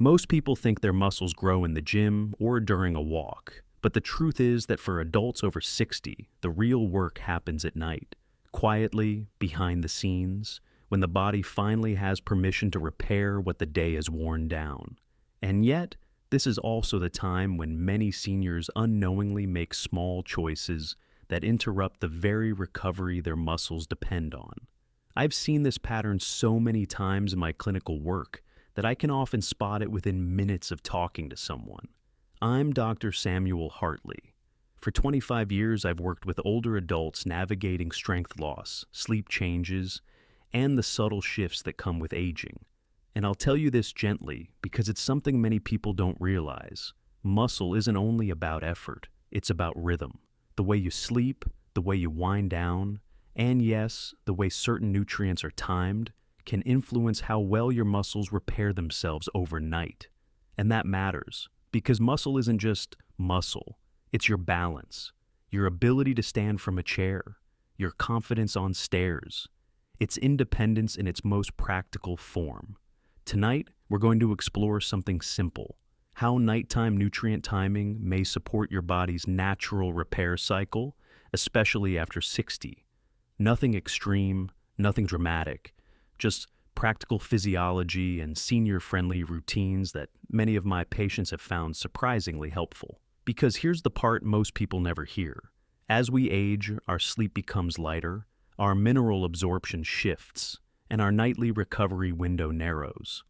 Most people think their muscles grow in the gym or during a walk, but the truth is that for adults over 60, the real work happens at night, quietly, behind the scenes, when the body finally has permission to repair what the day has worn down. And yet, this is also the time when many seniors unknowingly make small choices that interrupt the very recovery their muscles depend on. I've seen this pattern so many times in my clinical work that I can often spot it within minutes of talking to someone. I'm Dr. Samuel Hartley. For 25 years, I've worked with older adults navigating strength loss, sleep changes, and the subtle shifts that come with aging. And I'll tell you this gently because it's something many people don't realize. Muscle isn't only about effort, it's about rhythm. The way you sleep, the way you wind down, and yes, the way certain nutrients are timed can influence how well your muscles repair themselves overnight. And that matters because muscle isn't just muscle, it's your balance, your ability to stand from a chair, your confidence on stairs. It's independence in its most practical form. Tonight, we're going to explore something simple: how nighttime nutrient timing may support your body's natural repair cycle, especially after 60. Nothing extreme, nothing dramatic, just practical physiology and senior-friendly routines that many of my patients have found surprisingly helpful. Because here's the part most people never hear. As we age, our sleep becomes lighter, our mineral absorption shifts, and our nightly recovery window narrows.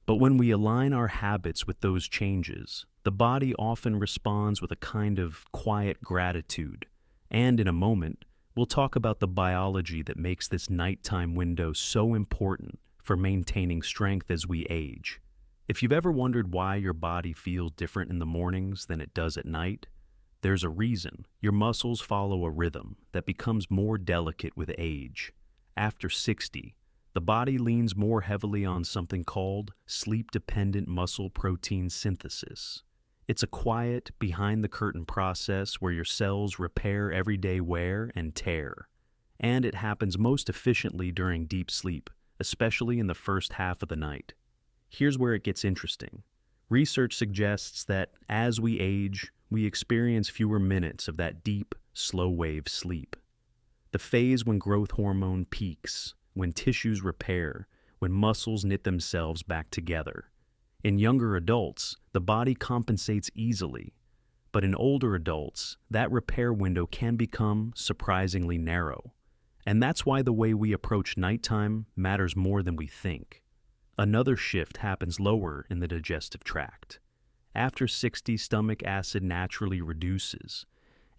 But when we align our habits with those changes, the body often responds with a kind of quiet gratitude. And in a moment, we'll talk about the biology that makes this nighttime window so important for maintaining strength as we age. If you've ever wondered why your body feels different in the mornings than it does at night, there's a reason. Your muscles follow a rhythm that becomes more delicate with age. After 60, the body leans more heavily on something called sleep-dependent muscle protein synthesis. It's a quiet, behind-the-curtain process where your cells repair everyday wear and tear. And it happens most efficiently during deep sleep, especially in the first half of the night. Here's where it gets interesting. Research suggests that as we age, we experience fewer minutes of that deep, slow-wave sleep. The phase when growth hormone peaks, when tissues repair, when muscles knit themselves back together. In younger adults, the body compensates easily, but in older adults, that repair window can become surprisingly narrow. And that's why the way we approach nighttime matters more than we think. Another shift happens lower in the digestive tract. After 60, stomach acid naturally reduces,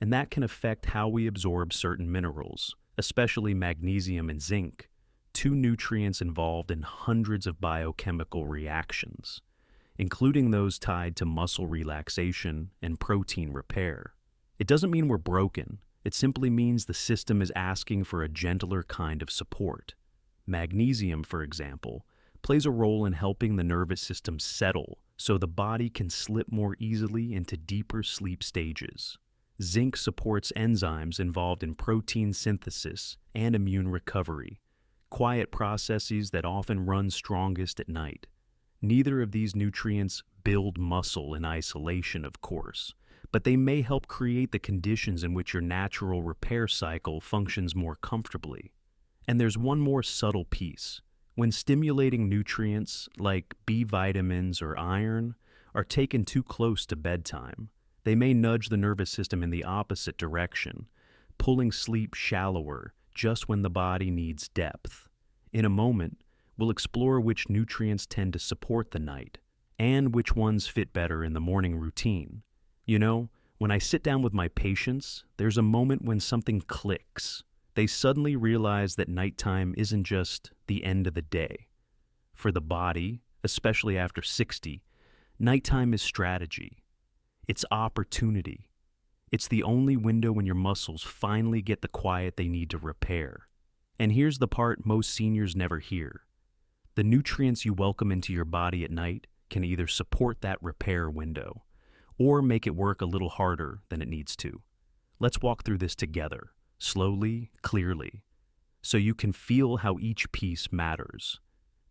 and that can affect how we absorb certain minerals, especially magnesium and zinc, two nutrients involved in hundreds of biochemical reactions, including those tied to muscle relaxation and protein repair. It doesn't mean we're broken. It simply means the system is asking for a gentler kind of support. Magnesium, for example, plays a role in helping the nervous system settle so the body can slip more easily into deeper sleep stages. Zinc supports enzymes involved in protein synthesis and immune recovery, quiet processes that often run strongest at night. Neither of these nutrients build muscle in isolation, of course, but they may help create the conditions in which your natural repair cycle functions more comfortably. And there's one more subtle piece. When stimulating nutrients like B vitamins or iron are taken too close to bedtime, they may nudge the nervous system in the opposite direction, pulling sleep shallower just when the body needs depth. In a moment, we'll explore which nutrients tend to support the night and which ones fit better in the morning routine. You know, when I sit down with my patients, there's a moment when something clicks. They suddenly realize that nighttime isn't just the end of the day. For the body, especially after 60, nighttime is strategy. It's opportunity. It's the only window when your muscles finally get the quiet they need to repair. And here's the part most seniors never hear. The nutrients you welcome into your body at night can either support that repair window or make it work a little harder than it needs to. Let's walk through this together, slowly, clearly, so you can feel how each piece matters.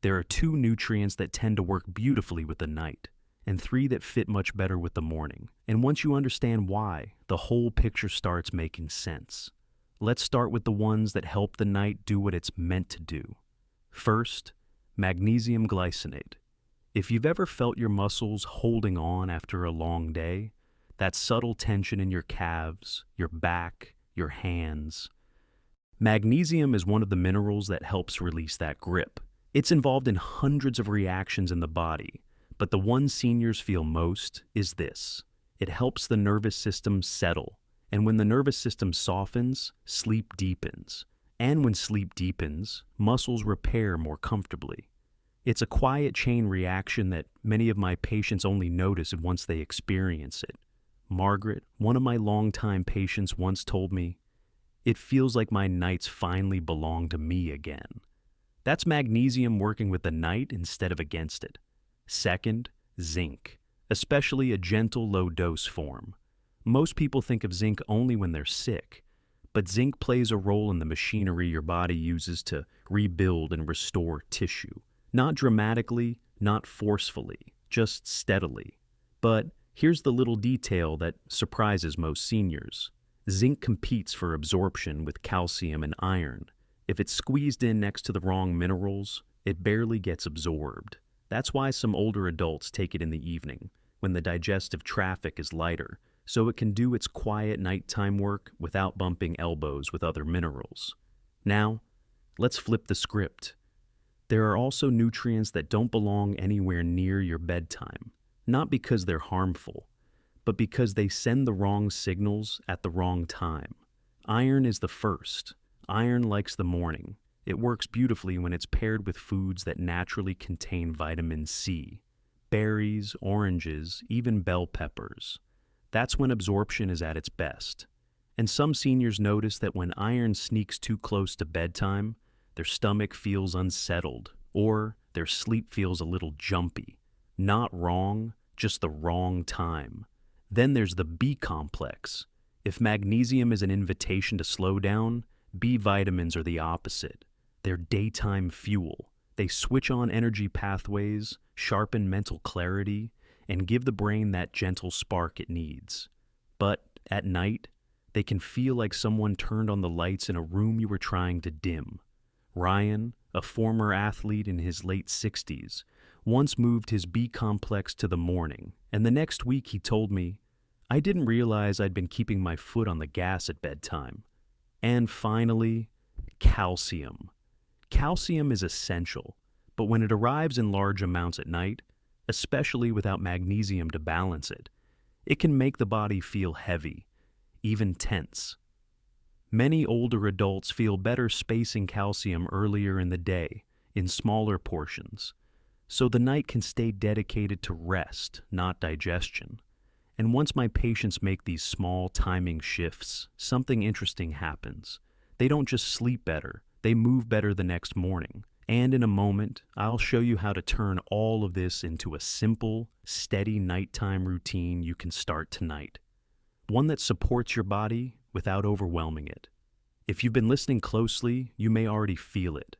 There are 2 nutrients that tend to work beautifully with the night, and 3 that fit much better with the morning. And once you understand why, the whole picture starts making sense. Let's start with the ones that help the night do what it's meant to do. First, magnesium glycinate. If you've ever felt your muscles holding on after a long day, that subtle tension in your calves, your back, your hands. Magnesium is one of the minerals that helps release that grip. It's involved in hundreds of reactions in the body, but the one seniors feel most is this. It helps the nervous system settle, and when the nervous system softens, sleep deepens. And when sleep deepens, muscles repair more comfortably. It's a quiet chain reaction that many of my patients only notice once they experience it. Margaret, one of my longtime patients, once told me, "It feels like my nights finally belong to me again." That's magnesium working with the night instead of against it. Second, zinc, especially a gentle low-dose form. Most people think of zinc only when they're sick, but zinc plays a role in the machinery your body uses to rebuild and restore tissue. Not dramatically, not forcefully, just steadily. But here's the little detail that surprises most seniors. Zinc competes for absorption with calcium and iron. If it's squeezed in next to the wrong minerals, it barely gets absorbed. That's why some older adults take it in the evening, when the digestive traffic is lighter, so it can do its quiet nighttime work without bumping elbows with other minerals. Now, let's flip the script. There are also nutrients that don't belong anywhere near your bedtime, not because they're harmful, but because they send the wrong signals at the wrong time. Iron is the first. Iron likes the morning. It works beautifully when it's paired with foods that naturally contain vitamin C. Berries, oranges, even bell peppers. That's when absorption is at its best. And some seniors notice that when iron sneaks too close to bedtime, their stomach feels unsettled, or their sleep feels a little jumpy. Not wrong, just the wrong time. Then there's the B complex. If magnesium is an invitation to slow down, B vitamins are the opposite. They're daytime fuel. They switch on energy pathways, sharpen mental clarity, and give the brain that gentle spark it needs. But at night, they can feel like someone turned on the lights in a room you were trying to dim. Ryan, a former athlete in his late 60s, once moved his B complex to the morning, and the next week he told me, "I didn't realize I'd been keeping my foot on the gas at bedtime." And finally, calcium. Calcium is essential, but when it arrives in large amounts at night, especially without magnesium to balance it, it can make the body feel heavy, even tense. Many older adults feel better spacing calcium earlier in the day, in smaller portions, so the night can stay dedicated to rest, not digestion. And once my patients make these small timing shifts, something interesting happens. They don't just sleep better, they move better the next morning. And in a moment, I'll show you how to turn all of this into a simple, steady nighttime routine you can start tonight. One that supports your body without overwhelming it. If you've been listening closely, you may already feel it.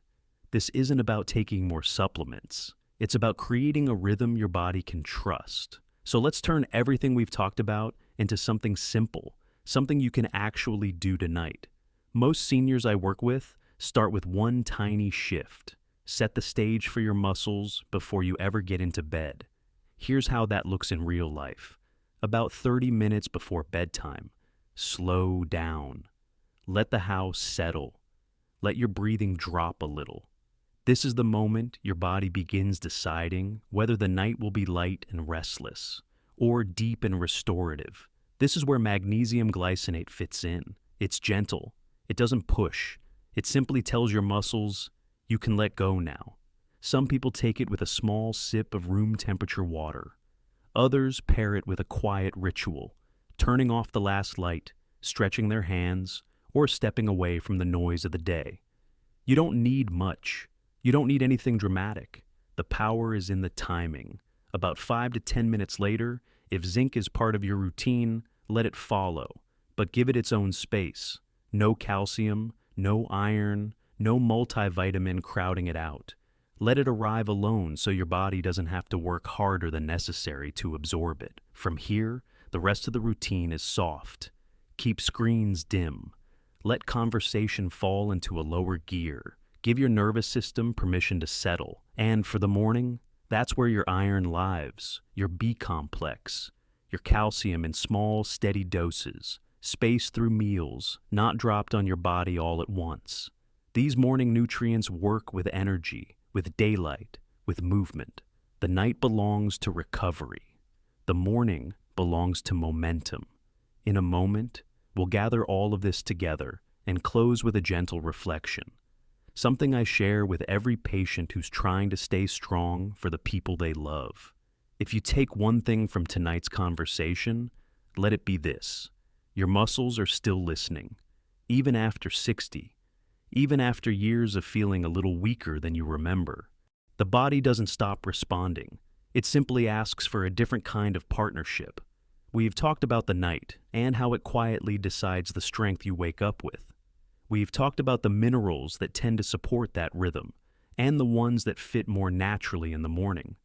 This isn't about taking more supplements. It's about creating a rhythm your body can trust. So let's turn everything we've talked about into something simple, something you can actually do tonight. Most seniors I work with start with one tiny shift. Set the stage for your muscles before you ever get into bed. Here's how that looks in real life. About 30 minutes before bedtime, slow down. Let the house settle. Let your breathing drop a little. This is the moment your body begins deciding whether the night will be light and restless, or deep and restorative. This is where magnesium glycinate fits in. It's gentle. It doesn't push. It simply tells your muscles, you can let go now. Some people take it with a small sip of room temperature water. Others pair it with a quiet ritual, turning off the last light, stretching their hands, or stepping away from the noise of the day. You don't need much. You don't need anything dramatic. The power is in the timing. About 5 to 10 minutes later, if zinc is part of your routine, let it follow, but give it its own space. No calcium, no iron, no multivitamin crowding it out. Let it arrive alone so your body doesn't have to work harder than necessary to absorb it. From here, the rest of the routine is soft. Keep screens dim. Let conversation fall into a lower gear. Give your nervous system permission to settle. And for the morning, that's where your iron lives, your B complex, your calcium in small, steady doses, spaced through meals, not dropped on your body all at once. These morning nutrients work with energy, with daylight, with movement. The night belongs to recovery. The morning belongs to momentum. In a moment, we'll gather all of this together and close with a gentle reflection. Something I share with every patient who's trying to stay strong for the people they love. If you take one thing from tonight's conversation, let it be this: your muscles are still listening, even after 60, even after years of feeling a little weaker than you remember. The body doesn't stop responding. It simply asks for a different kind of partnership. We've talked about the night and how it quietly decides the strength you wake up with. We've talked about the minerals that tend to support that rhythm and the ones that fit more naturally in the morning.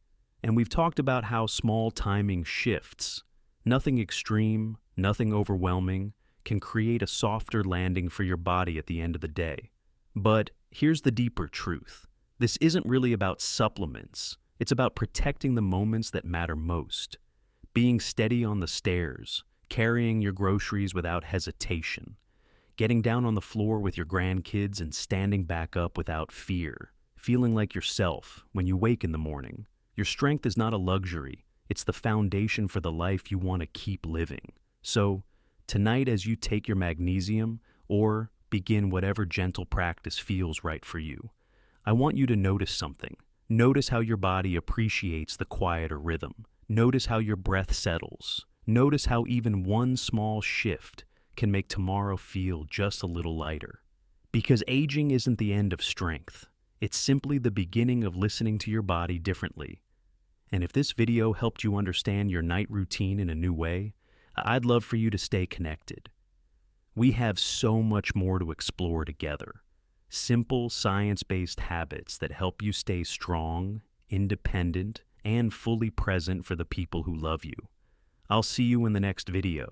And we've talked about how small timing shifts, nothing extreme, nothing overwhelming, can create a softer landing for your body at the end of the day. But here's the deeper truth. This isn't really about supplements. It's about protecting the moments that matter most. Being steady on the stairs, carrying your groceries without hesitation, getting down on the floor with your grandkids and standing back up without fear, feeling like yourself when you wake in the morning. Your strength is not a luxury. It's the foundation for the life you want to keep living. So, tonight as you take your magnesium or begin whatever gentle practice feels right for you, I want you to notice something. Notice how your body appreciates the quieter rhythm. Notice how your breath settles. Notice how even one small shift can make tomorrow feel just a little lighter. Because aging isn't the end of strength. It's simply the beginning of listening to your body differently. And if this video helped you understand your night routine in a new way, I'd love for you to stay connected. We have so much more to explore together. Simple, science-based habits that help you stay strong, independent, and fully present for the people who love you. I'll see you in the next video.